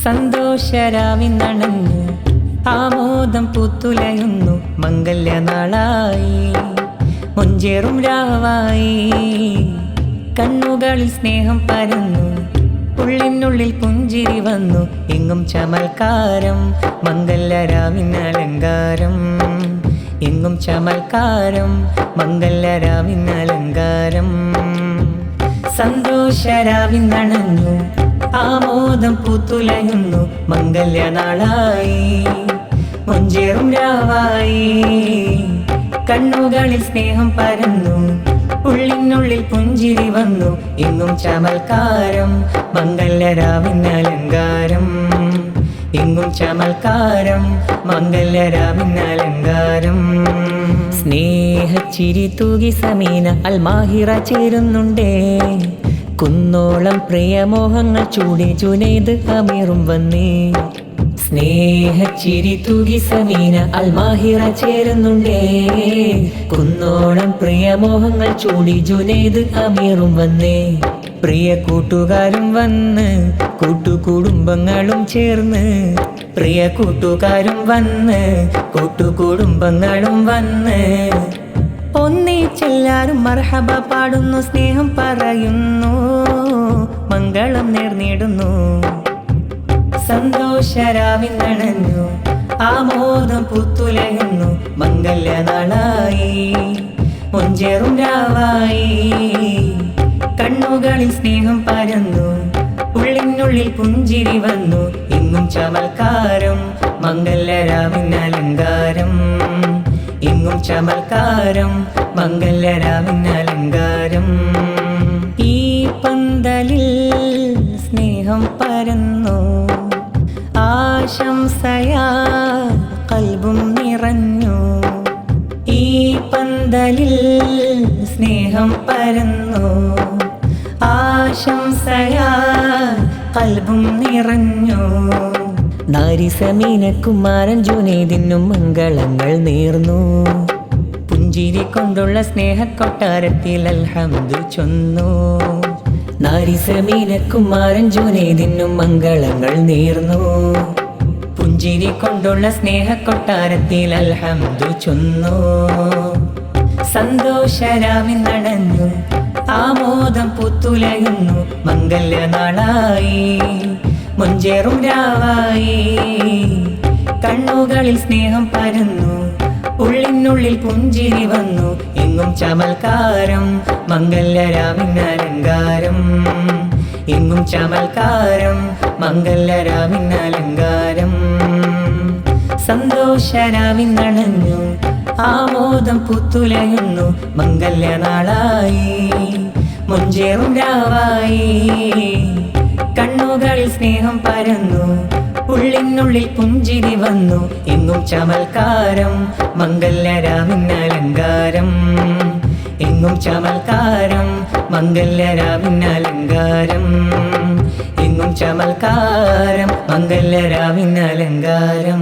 സന്തോഷരാവിന്നണഞ്ഞു ആമോദം പൂത്തുലയുന്നു മംഗല്യനാളായി മുഞ്ചേറും രാവായി കണ്ണുകളിൽ സ്നേഹം പരന്നു ഉള്ളിനുള്ളിൽ പുഞ്ചിരി വന്നു എങ്ങും ചമൽക്കാരം മംഗല്യരാവിനലങ്കാരം എങ്ങും ചമൽക്കാരം മംഗല്യരാവിനലങ്കാരം സന്തോഷരാവിന്നണഞ്ഞു ആമോദം പൂത്തുലയുന്നു മംഗല്യനാളായി മുഞ്ചേറും രാവായി കണ്ണുകളിൽ സ്നേഹം പരന്നു ഉള്ളിനുള്ളിൽ പുഞ്ചിരി വന്നു എങ്ങും ചമൽക്കാരം മംഗല്യരാവിനലങ്കാരം എങ്ങും ചമൽക്കാരം മംഗല്യരാവിനലങ്കാരം സ്നേഹച്ചിരി തൂകി സമീന അൽമാഹിറ ചേരുന്നുണ്ടേ കുന്നോളം പ്രിയമോഹങ്ങൾ ചൂടി ജുനൈദ് അമീറും വന്നേ സ്നേഹച്ചിരി തൂകി സമീന അൽമാഹിറ ചേരുന്നുണ്ടേ കുന്നോളം പ്രിയമോഹങ്ങൾ ചൂടി ജുനൈദ് അമീറും വന്നേ പ്രിയ കൂട്ടുകാരും വന്ന് കൂട്ടുകുടുംബങ്ങളും ചേർന്ന് പ്രിയ കൂട്ടുകാരും വന്ന് കൂട്ടുകുടുംബങ്ങളും വന്ന് ഒന്നിച്ചെല്ലാരും മർഹബ പാടുന്നു സ്നേഹം പറയുന്നു മംഗളം നേർന്നിടുന്നു സന്തോഷരാവിന്നണഞ്ഞു ആമോദം പൂത്തുലയുന്നു മംഗല്യനാളായി മുഞ്ചേറും രാവായി കണ്ണുകളിൽ സ്നേഹം പരന്നു ഉള്ളിനുള്ളിൽ പുഞ്ചിരി വന്നു എങ്ങും ചമൽക്കാരം മംഗല്യരാവിനലങ്കാരം എങ്ങും ചമൽക്കാരം മംഗല്യരാവിനലങ്കാരം ഈ പന്തലിൽ സ്നേഹം പരന്നു ആശംസയാ കൽബും നിറഞ്ഞു ഈ പന്തലിൽ സ്നേഹം പരന്നു ആശംസയാ കൽബും നിറഞ്ഞു നാരിസമീന കുമാരൻ ജുനൈദിനും മംഗളങ്ങൾ നേർന്നു പുഞ്ചിരി കൊണ്ടുള്ള സ്നേഹക്കൊട്ടാരത്തിൽ അൽഹംദു ചൊന്നു നാരിസമീന കുമാരൻ ജുനൈദിനും മംഗളങ്ങൾ നേർന്നു പുഞ്ചിരി കൊണ്ടുള്ള സ്നേഹക്കൊട്ടാരത്തിൽ അൽഹംദു ചൊന്നു സന്തോഷരാവിന്നണഞ്ഞു ആമോദം പൂത്തുലയുന്നു മംഗല്യനാളായി മുഞ്ചേറും രാവായി കണ്ണുകളിൽ സ്നേഹം പരന്നു ഉള്ളിനുള്ളിൽ പുഞ്ചിരി വന്നു എങ്ങും ചമൽക്കാരം മംഗല്യരാവിനലങ്കാരം എങ്ങും ചമൽക്കാരം മംഗല്യരാവിനലങ്കാരം സന്തോഷരാവിന്നണഞ്ഞു ആമോദം പൂത്തുലയുന്നു മംഗല്യനാളായി മുഞ്ചേറും രാവായി കണ്ണുകളിൽ സ്നേഹം പരന്നു ഉള്ളിനുള്ളിൽ പുഞ്ചിരി വന്നു എങ്ങും ചമൽക്കാരം മംഗല്യരാവിനലങ്കാരം എങ്ങും ചമൽക്കാരം മംഗല്യരാവിനലങ്കാരം എങ്ങും ചമൽക്കാരം മംഗല്യരാവിനലങ്കാരം